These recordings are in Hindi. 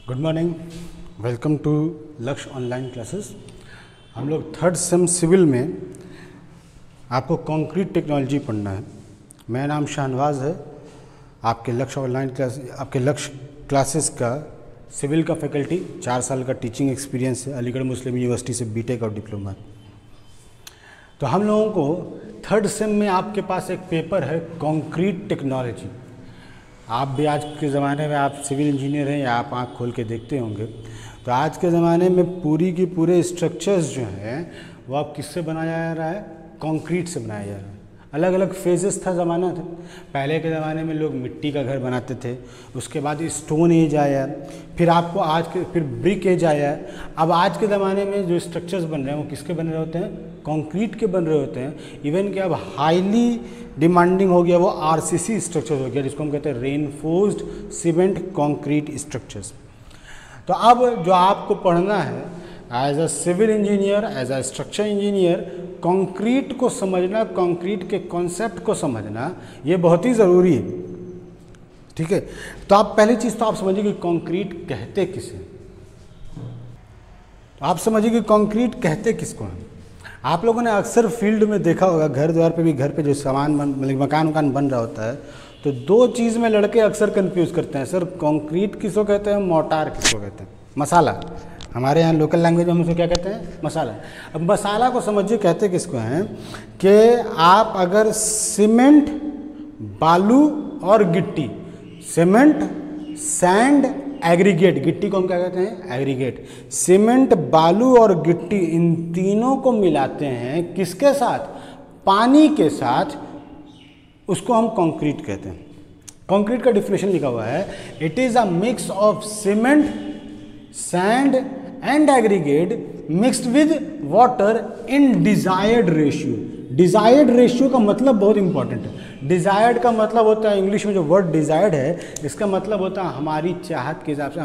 गुड मॉर्निंग, वेलकम टू लक्ष्य ऑनलाइन क्लासेस। हम लोग थर्ड सेम सिविल में आपको कंक्रीट टेक्नोलॉजी पढ़ना है। मेरा नाम शाहनवाज है, आपके लक्ष्य ऑनलाइन क्लास आपके लक्ष्य क्लासेस का सिविल का फैकल्टी, 4 साल का टीचिंग एक्सपीरियंस है। अलीगढ़ मुस्लिम यूनिवर्सिटी से बीटेक और डिप्लोमा। तो हम लोगों को थर्ड सेम में आपके पास एक पेपर है कंक्रीट टेक्नोलॉजी। आप भी आज के ज़माने में आप सिविल इंजीनियर हैं या आप आँख खोल के देखते होंगे, तो आज के ज़माने में पूरी की पूरे स्ट्रक्चर्स जो हैं वो अब किससे बनाया जा रहा है? कंक्रीट से बनाया जा रहा है। अलग अलग फेजेस था, ज़माना था। पहले के ज़माने में लोग मिट्टी का घर बनाते थे, उसके बाद स्टोन एज आया, फिर आपको फिर ब्रिक एज आया। अब आज के ज़माने में जो स्ट्रक्चर्स बन रहे हैं वो किसके बन रहे होते हैं? कंक्रीट के बन रहे होते हैं। इवन कि अब हाईली डिमांडिंग हो गया वो आरसीसी स्ट्रक्चर हो गया, जिसको हम कहते हैं रेनफोर्स्ड सीमेंट कंक्रीट स्ट्रक्चर्स। तो अब जो आपको पढ़ना है as a civil engineer, as a structure engineer, concrete को समझना, कंक्रीट के कॉन्सेप्ट को समझना ये बहुत ही ज़रूरी है। ठीक है, तो आप पहली चीज़ तो आप समझिए कि कंक्रीट कहते किसे। तो आप समझिए कि कंक्रीट कहते किसको हैं। आप लोगों ने अक्सर फील्ड में देखा होगा, घर द्वार पे भी, घर पे जो सामान मकान बन रहा होता है, तो दो चीज़ में लड़के अक्सर कंफ्यूज करते हैं। सर कंक्रीट किसको कहते हैं, मोर्टार किसको कहते हैं? मसाला, हमारे यहाँ लोकल लैंग्वेज में हम उसे क्या कहते हैं? मसाला। अब मसाला को समझिए कहते किसको हैं कि आप अगर सीमेंट, बालू और गिट्टी, सीमेंट, सैंड, एग्रीगेट, गिट्टी को हम क्या कहते हैं? एग्रीगेट। सीमेंट, बालू और गिट्टी, इन तीनों को मिलाते हैं किसके साथ? पानी के साथ, उसको हम कंक्रीट कहते हैं। कंक्रीट का डिफिनेशन लिखा हुआ है, it is a mix of cement, sand and aggregate mixed with water in desired ratio. Desired ratio का मतलब बहुत इंपॉर्टेंट है। डिजायर्ड का मतलब होता है, इंग्लिश में जो वर्ड डिजायर्ड है, इसका मतलब होता है हमारी चाहत के हिसाब से,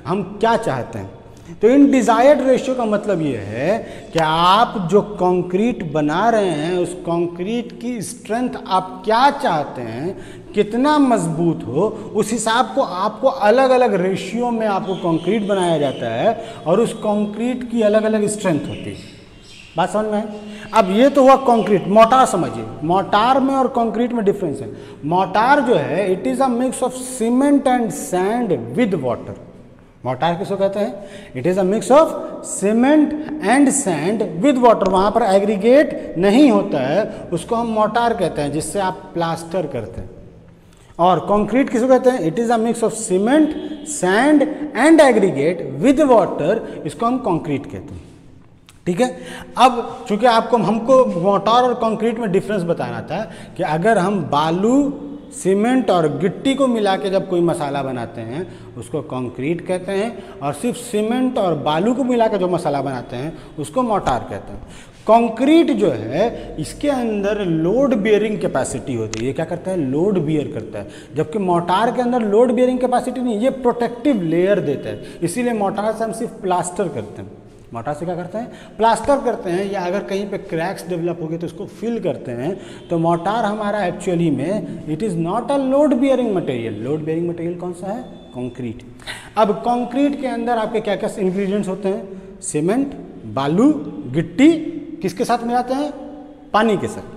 हम क्या चाहते हैं। तो इन डिजायर्ड रेशियो का मतलब ये है कि आप जो कंक्रीट बना रहे हैं, उस कंक्रीट की स्ट्रेंथ आप क्या चाहते हैं, कितना मजबूत हो, उस हिसाब को आपको अलग अलग रेशियो में आपको कंक्रीट बनाया जाता है और उस कंक्रीट की अलग अलग स्ट्रेंथ होती है। बात समझ में है? अब ये तो हुआ कंक्रीट। मोर्टार समझिए, मोर्टार में और कंक्रीट में डिफरेंस है। मोर्टार जो है, it is a mix of cement and sand with water. Mortar किसको कहते हैं? It is a mix of cement and sand with water. वहां पर एग्रीगेट नहीं होता है, उसको हम मोर्टार कहते हैं, जिससे आप प्लास्टर करते हैं। और कंक्रीट किसको कहते हैं? It is a mix of cement, sand and aggregate with water, इसको हम कंक्रीट कहते हैं। ठीक है, अब चूंकि हमको मोर्टार और कंक्रीट में डिफरेंस बताना था कि अगर हम बालू, सीमेंट और गिट्टी को मिला के जब कोई मसाला बनाते हैं उसको कंक्रीट कहते हैं, और सिर्फ सीमेंट और बालू को मिला के जो मसाला बनाते हैं उसको मोर्टार कहते हैं। कंक्रीट जो है, इसके अंदर लोड बियरिंग कैपेसिटी होती है। ये क्या करता है? लोड बियर करता है। जबकि मोर्टार के अंदर लोड बियरिंग कैपेसिटी नहीं, ये प्रोटेक्टिव लेयर देता है। इसीलिए मोर्टार से हम सिर्फ प्लास्टर करते हैं। मोर्टार से क्या करते हैं? प्लास्टर करते हैं, या अगर कहीं पे क्रैक्स डेवलप हो गए तो उसको फिल करते हैं। तो मोर्टार हमारा एक्चुअली में it is not a load bearing material. Load bearing material कौन सा है? कंक्रीट। अब कंक्रीट के अंदर आपके क्या क्या इंग्रेडिएंट्स होते हैं? सीमेंट, बालू, गिट्टी, किसके साथ मिलाते हैं? पानी के साथ।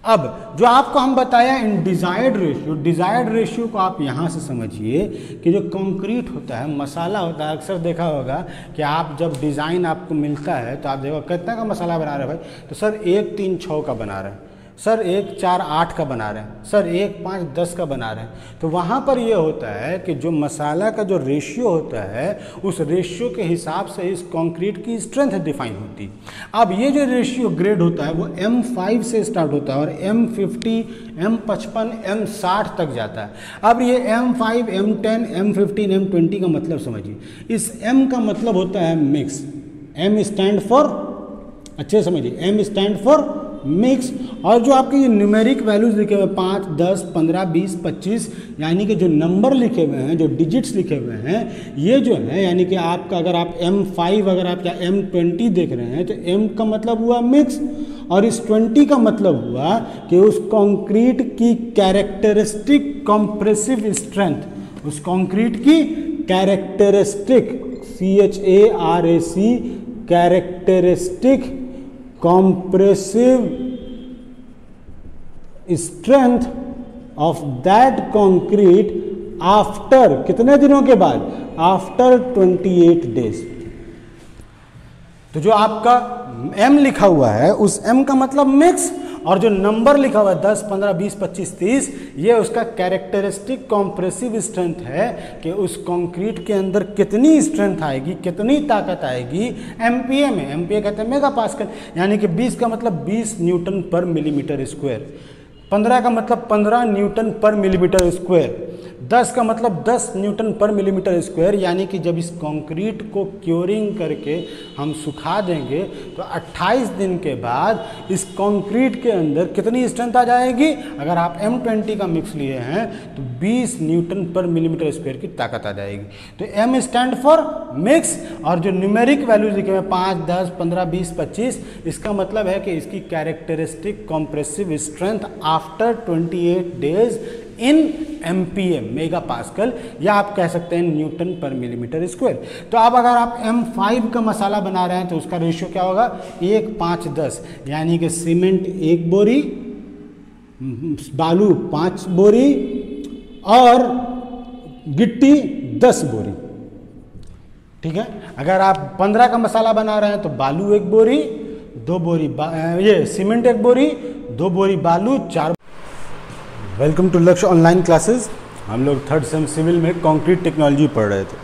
अब जो आपको हम बताया इन डिजायर्ड रेशियो, डिजायर्ड रेशियो को आप यहाँ से समझिए कि जो कंक्रीट होता है, मसाला होता है, अक्सर देखा होगा कि आप जब डिज़ाइन आपको मिलता है तो आप देखो कितना का मसाला बना रहे हैं भाई, तो सर 1 3 6 का बना रहे हैं, सर 1 4 8 का बना रहे हैं, सर 1 5 10 का बना रहे हैं। तो वहाँ पर ये होता है कि जो मसाला का जो रेशियो होता है, उस रेशियो के हिसाब से इस कंक्रीट की स्ट्रेंथ डिफाइन होती है। अब ये जो रेशियो ग्रेड होता है वो M5 से स्टार्ट होता है और M50, M55, M60 तक जाता है। अब ये M5, M10, M15, M20 का मतलब समझिए। इस M का मतलब होता है मिक्स। M स्टैंड फॉर, अच्छे समझिए, M स्टैंड फॉर मिक्स। और जो आपके ये न्यूमेरिक वैल्यूज लिखे हुए हैं 5, 10, 15, 20, 25, यानी कि जो नंबर लिखे हुए हैं, जो डिजिट्स लिखे हुए हैं, ये जो है यानी कि आपका अगर आप M5 अगर आप या M20 देख रहे हैं तो M का मतलब हुआ मिक्स, और इस 20 का मतलब हुआ कि उस कंक्रीट की कैरेक्टरिस्टिक कंप्रेसिव स्ट्रेंथ, उस कंक्रीट की characteristic, CHARAC, characteristic compressive strength of that concrete after, कितने दिनों के बाद, आफ्टर 28 डेज। तो जो आपका M लिखा हुआ है उस M का मतलब मिक्स, और जो नंबर लिखा हुआ है 10, 15, 20, 25, 30, ये उसका कैरेक्टरिस्टिक कॉम्प्रेसिव स्ट्रेंथ है कि उस कंक्रीट के अंदर कितनी स्ट्रेंथ आएगी, कितनी ताकत आएगी MPa में। MPa कहते हैं मेगा पास्कल, यानी कि 20 का मतलब 20 न्यूटन पर मिलीमीटर स्क्वायर, 15 का मतलब 15 न्यूटन पर मिलीमीटर स्क्वायर, 10 का मतलब 10 न्यूटन पर मिलीमीटर स्क्वायर। यानी कि जब इस कंक्रीट को क्योरिंग करके हम सुखा देंगे तो 28 दिन के बाद इस कंक्रीट के अंदर कितनी स्ट्रेंथ आ जाएगी, अगर आप M20 का मिक्स लिए हैं तो 20 न्यूटन पर मिलीमीटर स्क्वायर की ताकत आ जाएगी। तो M स्टैंड फॉर मिक्स, और जो न्यूमेरिक वैल्यूज लिखे हुए 5, 10, 15, 20, 25, इसका मतलब है कि इसकी characteristic compressive strength after 28 days in MPa, mega pascal, या आप कह सकते हैं न्यूटन पर मिलीमीटर स्क्वायर। तो अब अगर आप M5 का मसाला बना रहे हैं तो उसका रेशियो क्या होगा, 1, 5, 10, यानी कि सीमेंट 1 बोरी, बालू 5 बोरी और गिट्टी 10 बोरी। ठीक है, अगर आप 15 का मसाला बना रहे हैं तो बालू 1 बोरी, 2 बोरी ये सीमेंट 1 बोरी, 2 बोरी बालू, 4। वेलकम टू लक्ष्य ऑनलाइन क्लासेस। हम लोग 3rd सेम सिविल में कंक्रीट टेक्नोलॉजी पढ़ रहे थे।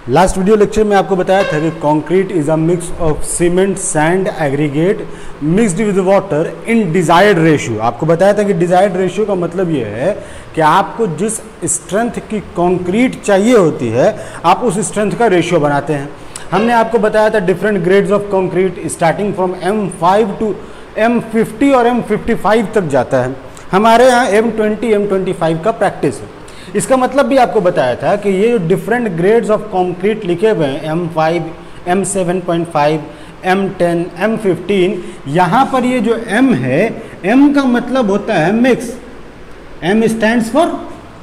लास्ट वीडियो लेक्चर में आपको बताया था कि concrete is a mix of cement, sand, aggregate mixed with water in desired ratio. आपको बताया था कि डिजायर्ड रेशियो का मतलब ये है कि आपको जिस स्ट्रेंथ की कंक्रीट चाहिए होती है आप उस स्ट्रेंथ का रेशियो बनाते हैं। हमने आपको बताया था different grades of concrete starting from M5 to M50 और M55 तक जाता है। हमारे यहाँ M20, M25 का प्रैक्टिस है। इसका मतलब भी आपको बताया था कि ये जो डिफरेंट ग्रेड्स ऑफ कंक्रीट लिखे हुए हैं M5, M7.5, M10, M15, यहाँ पर ये जो M है, M का मतलब होता है mix. M stands for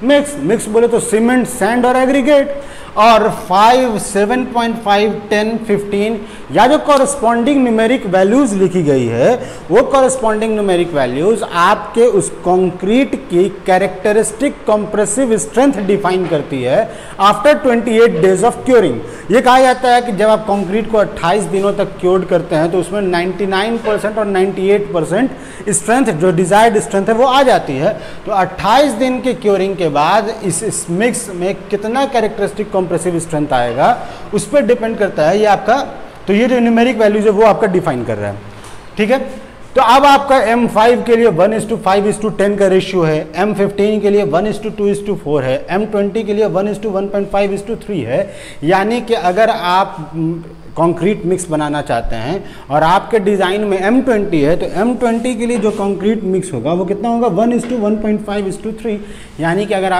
mix. Mix बोले तो सीमेंट, सैंड और एग्रीगेट। और 5, 7.5, 10, 15 या जो कॉरस्पॉन्डिंग न्यूमेरिक वैल्यूज लिखी गई है वो कॉरस्पॉन्डिंग न्यूमेरिक वैल्यूज आपके उस कंक्रीट की कैरेक्टरिस्टिक कॉम्प्रेसिव स्ट्रेंथ डिफाइन करती है आफ्टर 28 डेज ऑफ क्योरिंग। ये कहा जाता है कि जब आप कंक्रीट को 28 दिनों तक क्योर्ड करते हैं तो उसमें 99% और 98% स्ट्रेंथ, जो डिजायर्ड स्ट्रेंथ है, वो आ जाती है। तो 28 दिन के क्योरिंग के बाद इस मिक्स में कितना कैरेक्टरिस्टिक कॉम्प्रेसिव स्ट्रेंथ आएगा उस पर डिपेंड करता है ये आपका। तो ये जो न्यूमेरिक वैल्यूज है वो आपका डिफाइन कर रहा है। ठीक है, तो अब आपका M5 के लिए 1:5:10 का रेशियो है, M15 के लिए 1:2:4 है, M20 के लिए 1:1.5:3 है। यानी कि अगर आप कंक्रीट मिक्स बनाना चाहते हैं और आपके डिज़ाइन में M20 है तो M20 के लिए जो कंक्रीट मिक्स होगा वो कितना होगा, 1:1.5:3। यानी कि अगर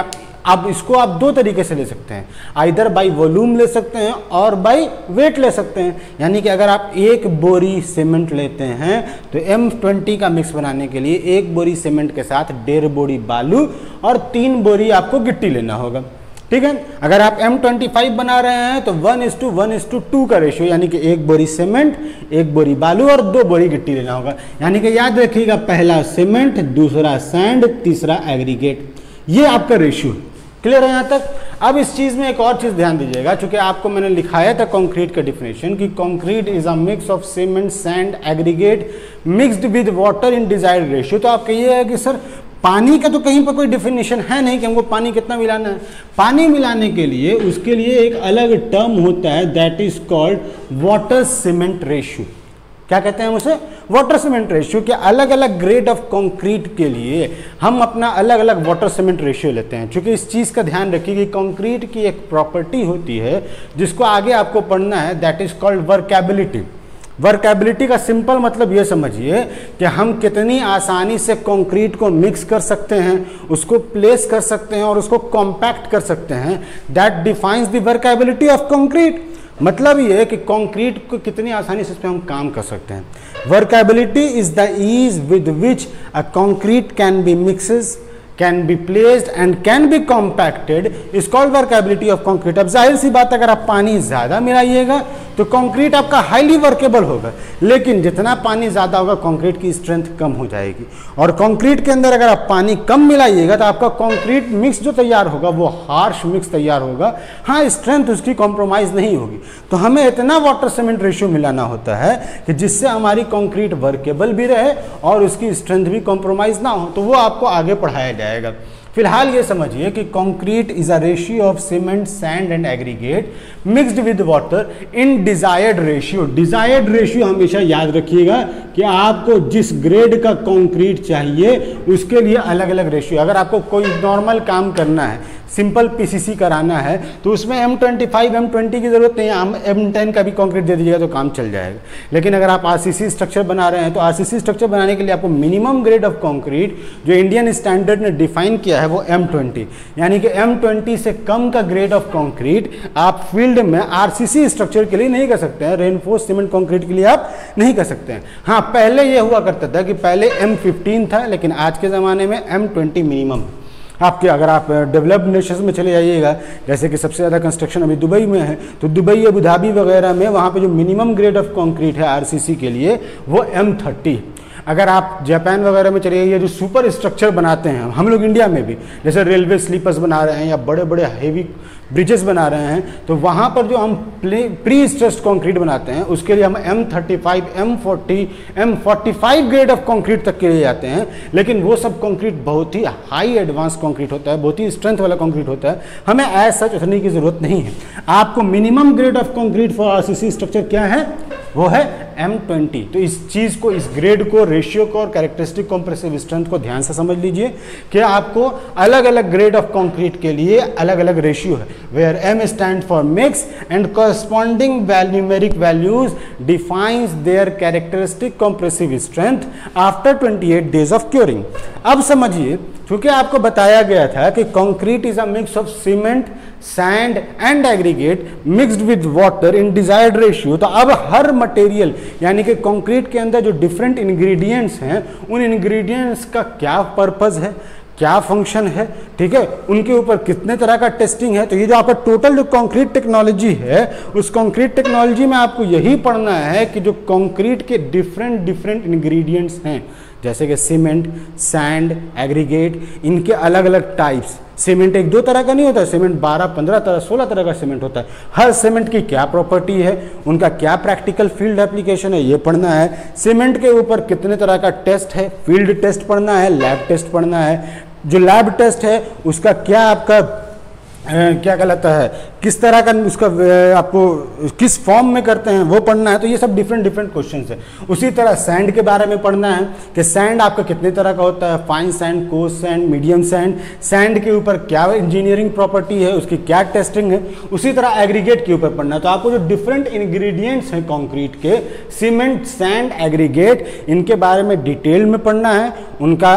आप इसको आप दो तरीके से ले सकते हैं, आइदर बाई वॉल्यूम ले सकते हैं और बाई वेट ले सकते हैं। यानी कि अगर आप 1 बोरी सीमेंट लेते हैं तो M20 का मिक्स बनाने के लिए 1 बोरी सीमेंट के साथ 1.5 बोरी बालू और 3 बोरी आपको गिट्टी लेना होगा। ठीक है, अगर आप M25 बना रहे हैं तो 1:1:2 का रेशियो, यानी कि 1 बोरी सीमेंट, 1 बोरी बालू और 2 बोरी गिट्टी लेना होगा। यानी कि याद रखिएगा, पहला सीमेंट, दूसरा सैंड, तीसरा एग्रीगेट, ये आपका रेशियो। क्लियर है यहाँ तक? अब इस चीज़ में एक और चीज़ ध्यान दीजिएगा, चूंकि आपको मैंने लिखाया था कंक्रीट का डिफिनेशन कि concrete is a mix of cement, sand, aggregate mixed with water in desired ratio. तो आप कहिए कि सर पानी का तो कहीं पर कोई डिफिनेशन है नहीं कि हमको पानी कितना मिलाना है। पानी मिलाने के लिए उसके लिए एक अलग टर्म होता है, that is called water cement ratio. क्या कहते हैं उसे? Water cement ratio. के अलग अलग ग्रेड ऑफ कंक्रीट के लिए हम अपना अलग अलग वाटर सीमेंट रेशियो लेते हैं। क्योंकि इस चीज़ का ध्यान रखिए कि कंक्रीट की एक प्रॉपर्टी होती है जिसको आगे आपको पढ़ना है, that is called workability. Workability का सिंपल मतलब ये समझिए कि हम कितनी आसानी से कंक्रीट को मिक्स कर सकते हैं, उसको प्लेस कर सकते हैं और उसको कॉम्पैक्ट कर सकते हैं। That defines the workability of concrete. मतलब ये है कि कंक्रीट को कितनी आसानी से इस पर हम काम कर सकते हैं। Workability is the ease with which a concrete can be can be placed and can be compacted is called workability of concrete. अब जाहिर सी बात, अगर आप पानी ज़्यादा मिलाइएगा तो कंक्रीट आपका हाईली वर्केबल होगा, लेकिन जितना पानी ज़्यादा होगा कंक्रीट की स्ट्रेंथ कम हो जाएगी। और कंक्रीट के अंदर अगर आप पानी कम मिलाइएगा तो आपका कंक्रीट मिक्स जो तैयार होगा वो हार्श मिक्स तैयार होगा। हाँ, स्ट्रेंथ उसकी कॉम्प्रोमाइज़ नहीं होगी। तो हमें इतना वाटर सीमेंट रेशियो मिलाना होता है कि जिससे हमारी कंक्रीट वर्केबल भी रहे और उसकी स्ट्रेंथ भी कॉम्प्रोमाइज़ ना हो। तो वो आपको आगे पढ़ाया जाएगा। फिलहाल ये समझिए कि concrete is a ratio of cement, sand and aggregate mixed with water in desired ratio. Desired ratio हमेशा याद रखिएगा कि आपको जिस ग्रेड का कंक्रीट चाहिए उसके लिए अलग अलग रेशियो। अगर आपको कोई नॉर्मल काम करना है, सिंपल पीसीसी कराना है, तो उसमें M25 M20 की ज़रूरत नहीं है, M10 का भी कंक्रीट दे दीजिएगा तो काम चल जाएगा। लेकिन अगर आप आरसीसी स्ट्रक्चर बना रहे हैं तो आरसीसी स्ट्रक्चर बनाने के लिए आपको मिनिमम ग्रेड ऑफ कंक्रीट जो इंडियन स्टैंडर्ड ने डिफाइन किया है वो M20, यानी कि M20 से कम का ग्रेड ऑफ कंक्रीट आप फील्ड में आरसीसी स्ट्रक्चर के लिए नहीं कर सकते हैं, रेनफोर्स सीमेंट कंक्रीट के लिए आप नहीं कर सकते हैं। हाँ, पहले ये हुआ करता था कि पहले M15 था, लेकिन आज के ज़माने में M20 मिनिमम। आपके अगर आप डेवलप्ड नेशंस में चले जाइएगा, जैसे कि सबसे ज़्यादा कंस्ट्रक्शन अभी दुबई में है, तो दुबई, अबू धाबी वगैरह में वहाँ पे जो मिनिमम ग्रेड ऑफ कंक्रीट है आरसीसी के लिए वो M30। अगर आप जापान वगैरह में चले जाइए, जो सुपर स्ट्रक्चर बनाते हैं, हम लोग इंडिया में भी जैसे रेलवे स्लीपर्स बना रहे हैं या बड़े बड़े हेवी ब्रिजेस बना रहे हैं, तो वहाँ पर जो हम प्री स्ट्रेस्ड कंक्रीट बनाते हैं उसके लिए हम M35, M40, M45 grade of concrete तक के लिए जाते हैं। लेकिन वो सब कंक्रीट बहुत ही हाई एडवांस कंक्रीट होता है, बहुत ही स्ट्रेंथ वाला कंक्रीट होता है, हमें एज सच उतरने की ज़रूरत नहीं है। आपको minimum grade of concrete for RCC structure क्या है? वो है M20। तो इस चीज़ को, इस ग्रेड को, रेशियो को और कैरेक्टरिस्टिक कॉम्प्रेसिव स्ट्रेंथ को ध्यान से समझ लीजिए कि आपको अलग अलग ग्रेड ऑफ कंक्रीट के लिए अलग अलग रेशियो है, where M stands for mix and corresponding numeric values defines their characteristic compressive strength after 28 days of curing। अब समझिए, क्योंकि आपको बताया गया था कि concrete is a mix of cement, sand and aggregate mixed with water in desired ratio. तो अब हर मटेरियल, यानी कि कंक्रीट के अंदर जो डिफरेंट इंग्रेडिएंट्स हैं, उन इंग्रेडिएंट्स का क्या पर्पस है, क्या फंक्शन है, ठीक है, उनके ऊपर कितने तरह का टेस्टिंग है। तो ये जो आपका टोटल जो कंक्रीट टेक्नोलॉजी है, उस कंक्रीट टेक्नोलॉजी में आपको यही पढ़ना है कि जो कंक्रीट के डिफरेंट इंग्रेडिएंट्स हैं, जैसे कि सीमेंट, सैंड, एग्रीगेट, इनके अलग अलग टाइप्स। सीमेंट एक दो तरह का नहीं होता है, सीमेंट 12, 15 तरह, 16 तरह का सीमेंट होता है। हर सीमेंट की क्या प्रॉपर्टी है, उनका क्या प्रैक्टिकल फील्ड एप्लीकेशन है, ये पढ़ना है। सीमेंट के ऊपर कितने तरह का टेस्ट है, फील्ड टेस्ट पढ़ना है, लैब टेस्ट पढ़ना है। जो लैब टेस्ट है उसका क्या आपका क्या कहलाता है, किस तरह का उसका आपको किस फॉर्म में करते हैं वो पढ़ना है। तो ये सब डिफरेंट क्वेश्चंस है। उसी तरह सैंड के बारे में पढ़ना है कि सैंड आपका कितने तरह का होता है, fine sand, coarse sand, medium sand. Sand के ऊपर क्या इंजीनियरिंग प्रॉपर्टी है, उसकी क्या टेस्टिंग है। उसी तरह एग्रीगेट के ऊपर पढ़ना है। तो आपको जो डिफरेंट इंग्रेडिएंट्स हैं कंक्रीट के, सीमेंट, सैंड, एग्रीगेट, इनके बारे में डिटेल में पढ़ना है, उनका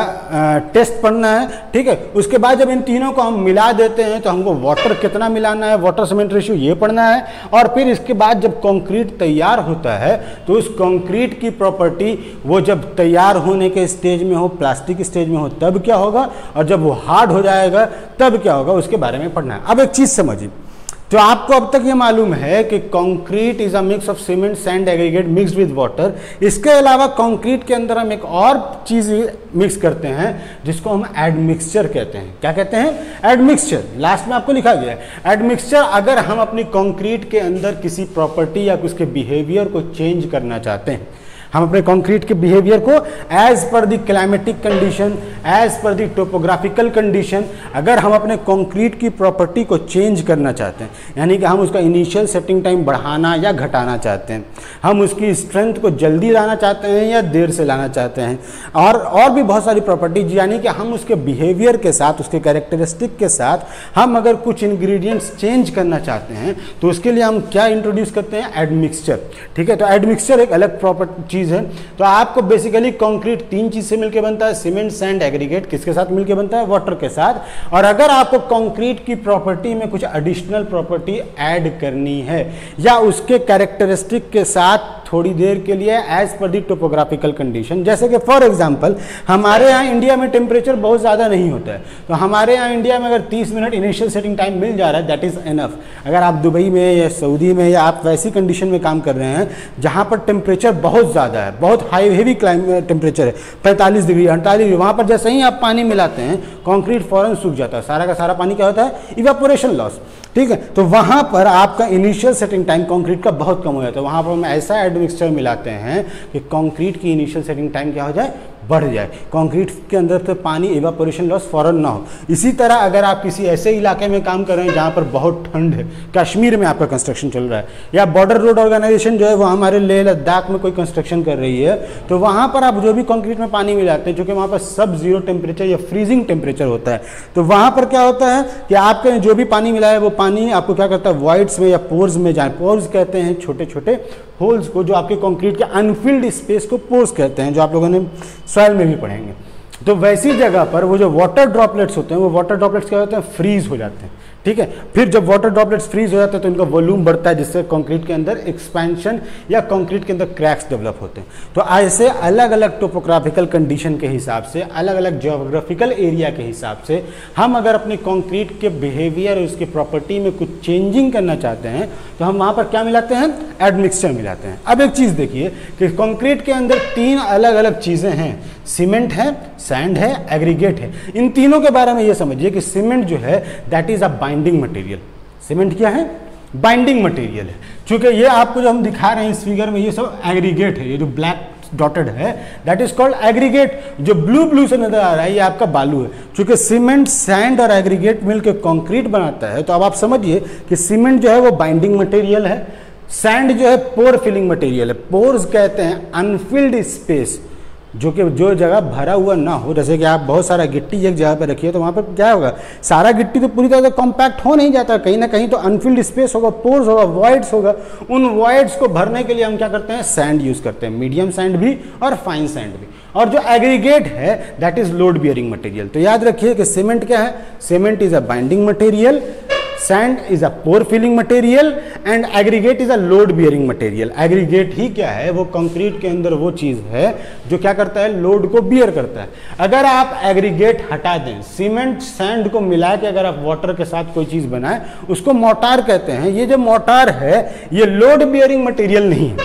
टेस्ट पढ़ना है, ठीक है। उसके बाद जब इन तीनों को हम मिला देते हैं तो हमको वाटर कितना मिलाना है, वाटर सीमेंट रेशियो, ये पढ़ना है। और फिर इसके बाद जब कंक्रीट तैयार होता है तो उस कंक्रीट की प्रॉपर्टी, वो जब तैयार होने के स्टेज में हो, प्लास्टिक स्टेज में हो, तब क्या होगा, और जब वो हार्ड हो जाएगा तब क्या होगा, उसके बारे में पढ़ना है। अब एक चीज़ समझिए, तो आपको अब तक ये मालूम है कि concrete is a mix of cement, sand, aggregate mixed with water. इसके अलावा कंक्रीट के अंदर हम एक और चीज़ मिक्स करते हैं जिसको हम एडमिक्सचर कहते हैं। क्या कहते हैं? एडमिक्सचर। लास्ट में आपको लिखा गया है एडमिक्सचर। अगर हम अपनी कंक्रीट के अंदर किसी प्रॉपर्टी या उसके बिहेवियर को चेंज करना चाहते हैं, हम अपने कंक्रीट के बिहेवियर को as per the climatic condition, as per the topographical condition, अगर हम अपने कंक्रीट की प्रॉपर्टी को चेंज करना चाहते हैं, यानी कि हम उसका इनिशियल सेटिंग टाइम बढ़ाना या घटाना चाहते हैं, हम उसकी स्ट्रेंथ को जल्दी लाना चाहते हैं या देर से लाना चाहते हैं, और भी बहुत सारी प्रॉपर्टीज, यानी कि हम उसके बिहेवियर के साथ, उसके कैरेक्टरिस्टिक के साथ हम अगर कुछ इंग्रेडिएंट्स चेंज करना चाहते हैं तो उसके लिए हम क्या इंट्रोड्यूस करते हैं? एडमिक्सचर। ठीक है, तो एडमिक्सचर एक अलग प्रॉपर्टी है। तो आपको बेसिकली कंक्रीट तीन चीज से मिलकर बनता है, सीमेंट, सैंड, एग्रीगेट। किसके साथ मिलकर बनता है? वाटर के साथ। और अगर आपको कंक्रीट की प्रॉपर्टी में कुछ एडिशनल प्रॉपर्टी ऐड करनी है या उसके कैरेक्टरिस्टिक के साथ थोड़ी देर के लिए एज पर दी टोपोग्राफिकल कंडीशन। जैसे कि फॉर एग्जांपल हमारे यहाँ इंडिया में टेम्परेचर बहुत ज़्यादा नहीं होता है, तो हमारे यहाँ इंडिया में अगर 30 मिनट इनिशियल सेटिंग टाइम मिल जा रहा है दैट इज़ इनफ। अगर आप दुबई में या सऊदी में या आप वैसी कंडीशन में काम कर रहे हैं जहाँ पर टेम्परेचर बहुत ज़्यादा है, बहुत हाई हेवी टेम्परेचर है, 45 डिग्री 48 डिग्री, वहाँ पर जैसे ही आप पानी मिलाते हैं कंक्रीट फौरन सूख जाता है, सारा का सारा पानी क्या होता है, इवेपोरेशन लॉस। ठीक है, तो वहाँ पर आपका इनिशियल सेटिंग टाइम कंक्रीट का बहुत कम हो जाता है। वहाँ पर हम ऐसा एडमिक्सचर मिलाते हैं कि कंक्रीट की इनिशियल सेटिंग टाइम क्या हो जाए, बढ़ जाए, कंक्रीट के अंदर से पानी इवेपोरेशन लॉस फौरन ना हो। इसी तरह अगर आप किसी ऐसे इलाके में काम कर रहे हैं जहाँ पर बहुत ठंड है, कश्मीर में आपका कंस्ट्रक्शन चल रहा है, या बॉर्डर रोड ऑर्गेनाइजेशन जो है वो हमारे लेह लद्दाख में कोई कंस्ट्रक्शन कर रही है, तो वहाँ पर आप जो भी कंक्रीट में पानी मिलाते हैं, चूँकि वहाँ पर सब जीरो टेम्परेचर या फ्रीजिंग टेम्परेचर होता है, तो वहाँ पर क्या होता है कि आपके जो भी पानी मिला है वो पानी आपको क्या करता है, वॉइड्स में या पोर्स में जाए। पोर्स कहते हैं छोटे छोटे होल्स को, जो आपके कंक्रीट के अनफिल्ड स्पेस को पोर्स कहते हैं, जो आप लोगों ने सॉइल में भी पढ़ेंगे। तो वैसी जगह पर वो जो वाटर ड्रॉपलेट्स होते हैं, वो वाटर ड्रॉपलेट्स क्या होते हैं, फ्रीज हो जाते हैं। ठीक है, फिर जब वाटर ड्रॉपलेट्स फ्रीज हो जाते हैं तो इनका वॉल्यूम बढ़ता है, जिससे कंक्रीट के अंदर एक्सपेंशन या कंक्रीट के अंदर क्रैक्स डेवलप होते हैं। तो ऐसे अलग अलग टोपोग्राफिकल कंडीशन के हिसाब से, अलग अलग ज्योग्राफिकल एरिया के हिसाब से हम अगर अपने कंक्रीट के बिहेवियर और उसकी प्रॉपर्टी में कुछ चेंजिंग करना चाहते हैं तो हम वहाँ पर क्या मिलाते हैं, एडमिक्सचर मिलाते हैं। अब एक चीज़ देखिए कि कंक्रीट के अंदर 3 अलग अलग चीज़ें हैं, सीमेंट है, सैंड है, एग्रीगेट है। इन तीनों के बारे में ये समझिए कि सीमेंट जो है that is a binding material. Cement क्या है, बाइंडिंग मटेरियल है। क्योंकि ये आपको जो हम दिखा रहे हैं इस फिगर में, ये सब एग्रीगेट है। ये जो ब्लैक डॉटेड है दैट इज कॉल्ड एग्रीगेट। जो ब्लू ब्लू से नजर आ रहा है ये आपका बालू है। क्योंकि सीमेंट, सैंड और एग्रीगेट मिलकर कंक्रीट बनाता है, तो अब आप समझिए कि सीमेंट जो है वो बाइंडिंग मटेरियल है, सैंड जो है पोर फिलिंग मटेरियल है। पोर्स कहते हैं अनफिल्ड स्पेस, जो कि जो जगह भरा हुआ ना हो। जैसे कि आप बहुत सारा गिट्टी एक जगह पे रखिए तो वहाँ पर क्या होगा, सारा गिट्टी तो पूरी तरह से कॉम्पैक्ट हो नहीं जाता, कहीं ना कहीं तो अनफिल्ड स्पेस होगा, पोर्स होगा, वॉइड्स होगा। उन वॉइड्स को भरने के लिए हम क्या करते हैं, सैंड यूज करते हैं, मीडियम सैंड भी और फाइन सैंड भी। और जो एग्रीगेट है that is load bearing material. तो याद रखिए कि सीमेंट क्या है, cement is a binding material, sand is a pore filling material and aggregate is a load bearing material. Aggregate ही क्या है, वो कंक्रीट के अंदर वो चीज है जो क्या करता है, लोड को बियर करता है। अगर आप एग्रीगेट हटा दें, सीमेंट सैंड को मिला के अगर आप वाटर के साथ कोई चीज बनाए, उसको मोर्टार कहते हैं। ये जो मोर्टार है ये लोड बियरिंग मटेरियल नहीं है।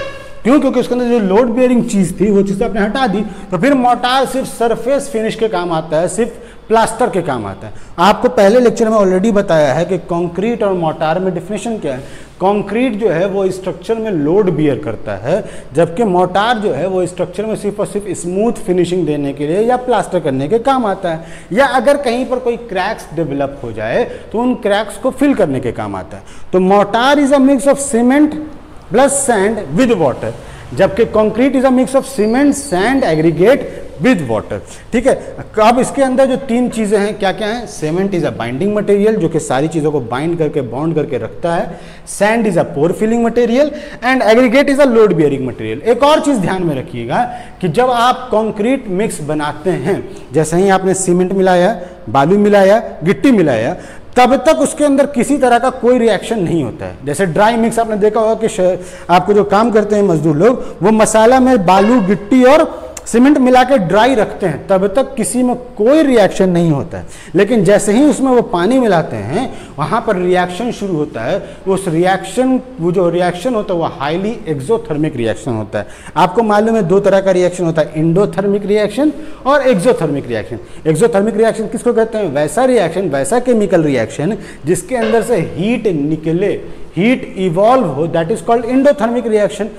क्यों? क्योंकि उसके अंदर जो लोड बियरिंग चीज थी वो चीज आपने हटा दी, तो फिर मोर्टार सिर्फ सरफेस फिनिश के काम आता है, सिर्फ प्लास्टर के काम आता है। आपको पहले लेक्चर में ऑलरेडी बताया है कि कंक्रीट और मोर्टार में डिफिनेशन क्या है। कंक्रीट जो है वो स्ट्रक्चर में लोड बियर करता है, जबकि मोर्टार जो है वो स्ट्रक्चर में सिर्फ और सिर्फ स्मूथ फिनिशिंग देने के लिए या प्लास्टर करने के काम आता है, या अगर कहीं पर कोई क्रैक्स डेवलप हो जाए तो उन क्रैक्स को फिल करने के काम आता है। तो mortar is a mix of cement plus sand with water, जबकि concrete is a mix of cement, sand, aggregate with water. ठीक है, अब इसके अंदर जो 3 चीजें हैं क्या क्या हैं, cement is a binding material जो कि सारी चीजों को बाइंड करके बॉन्ड करके रखता है, sand is a pore filling material and aggregate is a load bearing material. एक और चीज ध्यान में रखिएगा कि जब आप कंक्रीट मिक्स बनाते हैं, जैसे ही आपने सीमेंट मिलाया, बालू मिलाया, गिट्टी मिलाया, तब तक उसके अंदर किसी तरह का कोई रिएक्शन नहीं होता है। जैसे ड्राई मिक्स आपने देखा होगा कि आपको जो काम करते हैं मजदूर लोग, वो मसाला में बालू, गिट्टी और सीमेंट मिला के ड्राई रखते हैं, तब तक किसी में कोई रिएक्शन नहीं होता है। लेकिन जैसे ही उसमें वो पानी मिलाते हैं वहाँ पर रिएक्शन शुरू होता है। उस रिएक्शन, वो जो रिएक्शन होता है वो हाईली एक्सोथर्मिक रिएक्शन होता है। आपको मालूम है 2 तरह का रिएक्शन होता है, इंडोथर्मिक रिएक्शन और एक्सोथर्मिक रिएक्शन। एक्सोथर्मिक रिएक्शन किसको कहते हैं, वैसा रिएक्शन, वैसा केमिकल रिएक्शन जिसके अंदर से हीट निकले, हीट इवॉल्व हो, that is called endothermic reaction,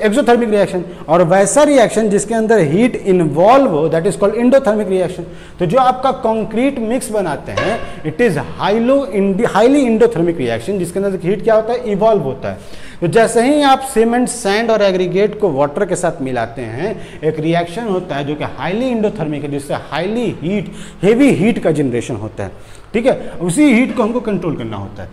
exothermic reaction. और वैसा रिएक्शन जिसके अंदर हीट इन्वॉल्व हो that is called endothermic reaction. तो जो आपका कंक्रीट मिक्स बनाते हैं it is highly endothermic reaction, जिसके अंदर हीट क्या होता है, इवॉल्व होता है। तो जैसे ही आप सीमेंट, सैंड और एग्रीगेट को वाटर के साथ मिलाते हैं, एक रिएक्शन होता है जो कि हाईली इंडोथर्मिक है, जिससे हाईली हीट, हेवी हीट का जनरेशन होता है। ठीक है, उसी हीट को हमको कंट्रोल करना होता है।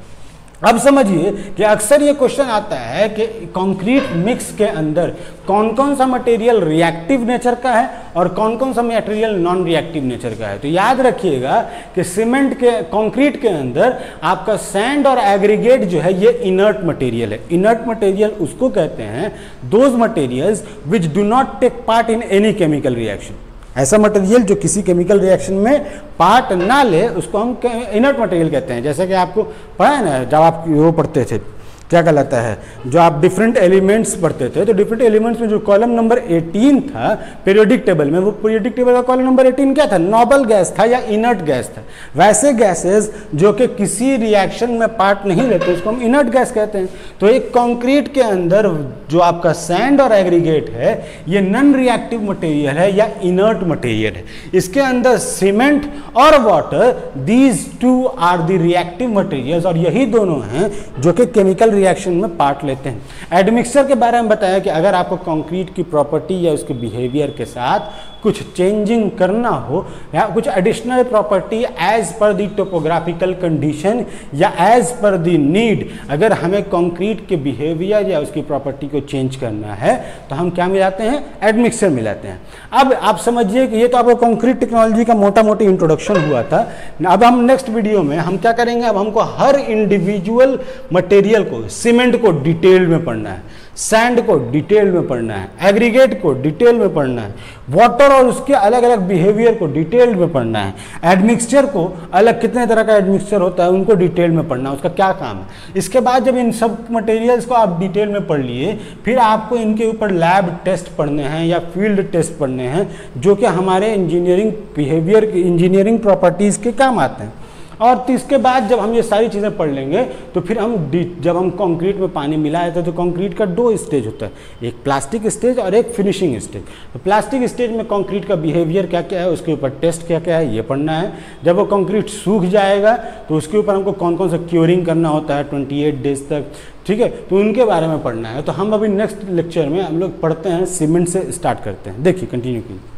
अब समझिए कि अक्सर ये क्वेश्चन आता है कि कंक्रीट मिक्स के अंदर कौन कौन सा मटेरियल रिएक्टिव नेचर का है और कौन कौन सा मटेरियल नॉन रिएक्टिव नेचर का है। तो याद रखिएगा कि सीमेंट के कंक्रीट के अंदर आपका सैंड और एग्रीगेट जो है ये इनर्ट मटेरियल है। इनर्ट मटेरियल उसको कहते हैं those materials which do not take part in any chemical reaction. ऐसा मटेरियल जो किसी केमिकल रिएक्शन में पार्ट ना ले उसको हम इनर्ट मटेरियल कहते हैं। जैसे कि आपको पढ़ा है ना, जब आप वो पढ़ते थे क्या कहलाता है, जो आप डिफरेंट एलिमेंट्स पढ़ते थे, तो डिफरेंट एलिमेंट्स में जो कॉलम नंबर 18 था पीरियोडिक टेबल में, वो पीरियोडिक टेबल का कॉलम नंबर 18 क्या था, नोबल गैस था या इनर्ट गैस था। वैसे गैसेस जो कि किसी रिएक्शन में पार्ट नहीं लेते उसको हम इनर्ट गैस कहते हैं। तो एक कंक्रीट के अंदर जो आपका सैंड और एग्रीगेट है ये नॉन रिएक्टिव मटेरियल है या इनर्ट मटेरियल है। इसके अंदर सीमेंट और water, these two are the reactive materials, और यही दोनों हैं जो कि केमिकल रिएक्शन में पार्ट लेते हैं। एडमिक्सचर के बारे में बताया कि अगर आपको कंक्रीट की प्रॉपर्टी या उसके बिहेवियर के साथ कुछ चेंजिंग करना हो या कुछ एडिशनल प्रॉपर्टी एज पर दी टोपोग्राफिकल कंडीशन या एज पर दी नीड, अगर हमें कंक्रीट के बिहेवियर या उसकी प्रॉपर्टी को चेंज करना है तो हम क्या मिलाते हैं, एडमिक्सचर मिलाते हैं। अब आप समझिए कि ये तो आपको कंक्रीट टेक्नोलॉजी का मोटा मोटी इंट्रोडक्शन हुआ था। अब हम नेक्स्ट वीडियो में हम क्या करेंगे, अब हमको हर इंडिविजुअल मटेरियल को, सीमेंट को डिटेल में पढ़ना है, सैंड को डिटेल में पढ़ना है, एग्रीगेट को डिटेल में पढ़ना है, वाटर और उसके अलग अलग बिहेवियर को डिटेल में पढ़ना है, एडमिक्सचर को अलग कितने तरह का एडमिक्सचर होता है उनको डिटेल में पढ़ना है, उसका क्या काम है। इसके बाद जब इन सब मटेरियल्स को आप डिटेल में पढ़ लिए, फिर आपको इनके ऊपर लैब टेस्ट पढ़ने हैं या फील्ड टेस्ट पढ़ने हैं जो कि हमारे इंजीनियरिंग बिहेवियर, इंजीनियरिंग प्रॉपर्टीज़ के काम आते हैं। और इसके बाद जब हम ये सारी चीज़ें पढ़ लेंगे तो फिर हम जब हम कंक्रीट में पानी मिलाए थे तो कंक्रीट का 2 स्टेज होता है, एक प्लास्टिक स्टेज और एक फिनिशिंग स्टेज। तो प्लास्टिक स्टेज में कंक्रीट का बिहेवियर क्या क्या है, उसके ऊपर टेस्ट क्या क्या है ये पढ़ना है। जब वो कंक्रीट सूख जाएगा तो उसके ऊपर हमको कौन कौन सा क्योरिंग करना होता है 28 डेज तक, ठीक है, तो उनके बारे में पढ़ना है। तो हम अभी नेक्स्ट लेक्चर में हम लोग पढ़ते हैं, सीमेंट से स्टार्ट करते हैं। देखिए कंटिन्यू कीजिए।